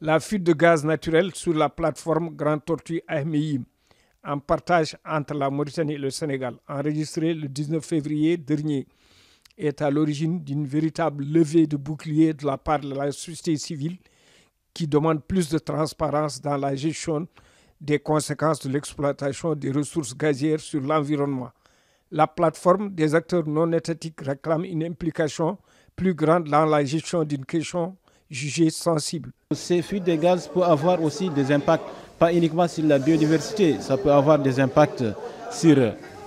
La fuite de gaz naturel sur la plateforme Grand Tortue Ahmeyim, en partage entre la Mauritanie et le Sénégal, enregistrée le 19 février dernier, est à l'origine d'une véritable levée de bouclier de la part de la société civile qui demande plus de transparence dans la gestion des conséquences de l'exploitation des ressources gazières sur l'environnement. La plateforme des acteurs non étatiques réclame une implication plus grande dans la gestion d'une question jugée sensible. Ces fuites de gaz peuvent avoir aussi des impacts, pas uniquement sur la biodiversité, ça peut avoir des impacts sur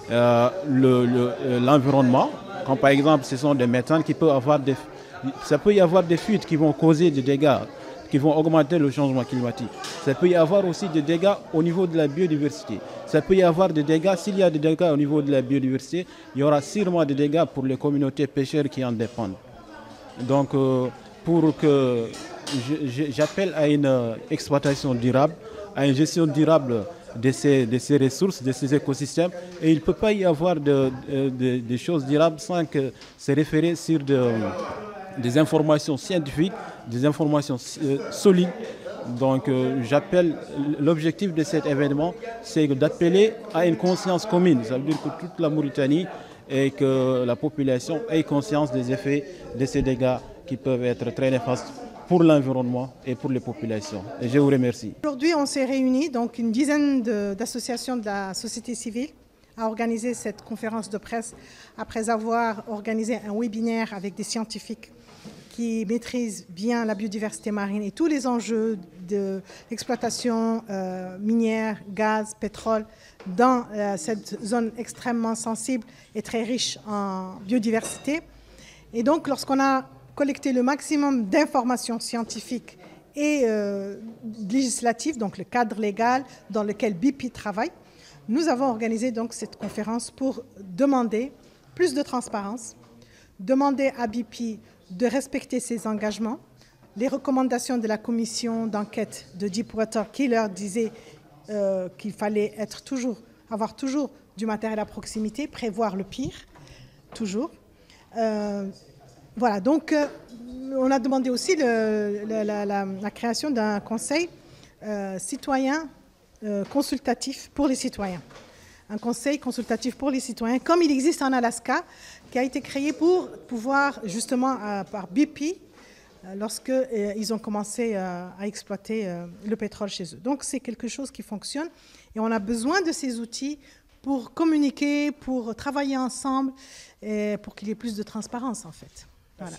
l'environnement, comme par exemple ce sont des méthanes qui peuvent avoir ça peut y avoir des fuites qui vont causer des dégâts, qui vont augmenter le changement climatique. Ça peut y avoir aussi des dégâts au niveau de la biodiversité. Ça peut y avoir des dégâts, s'il y a des dégâts au niveau de la biodiversité, il y aura sûrement des dégâts pour les communautés pêcheurs qui en dépendent. Donc, pour que j'appelle à une exploitation durable, à une gestion durable de ces ressources, de ces écosystèmes, et il ne peut pas y avoir des choses durables sans que se référer sur des informations scientifiques, des informations solides. Donc j'appelle, l'objectif de cet événement, c'est d'appeler à une conscience commune. Ça veut dire que toute la Mauritanie et que la population ait conscience des effets de ces dégâts qui peuvent être très néfastes pour l'environnement et pour les populations. Et je vous remercie. Aujourd'hui, on s'est réunis, donc une dizaine d'associations de la société civile, à organiser cette conférence de presse après avoir organisé un webinaire avec des scientifiques qui maîtrisent bien la biodiversité marine et tous les enjeux de l'exploitation minière, gaz, pétrole dans cette zone extrêmement sensible et très riche en biodiversité. Et donc, lorsqu'on a collecté le maximum d'informations scientifiques et législatives, donc le cadre légal dans lequel BP travaille, nous avons organisé donc cette conférence pour demander plus de transparence, demander à BP de respecter ses engagements, les recommandations de la commission d'enquête de Deepwater qui leur disait qu'il fallait avoir toujours du matériel à proximité, prévoir le pire, toujours. Voilà, donc on a demandé aussi la création d'un conseil citoyen consultatif pour les citoyens. Un conseil consultatif pour les citoyens, comme il existe en Alaska, qui a été créé pour pouvoir, justement, par BP, lorsqu'ils ont commencé à exploiter le pétrole chez eux. Donc c'est quelque chose qui fonctionne et on a besoin de ces outils pour communiquer, pour travailler ensemble et pour qu'il y ait plus de transparence, en fait. Voilà.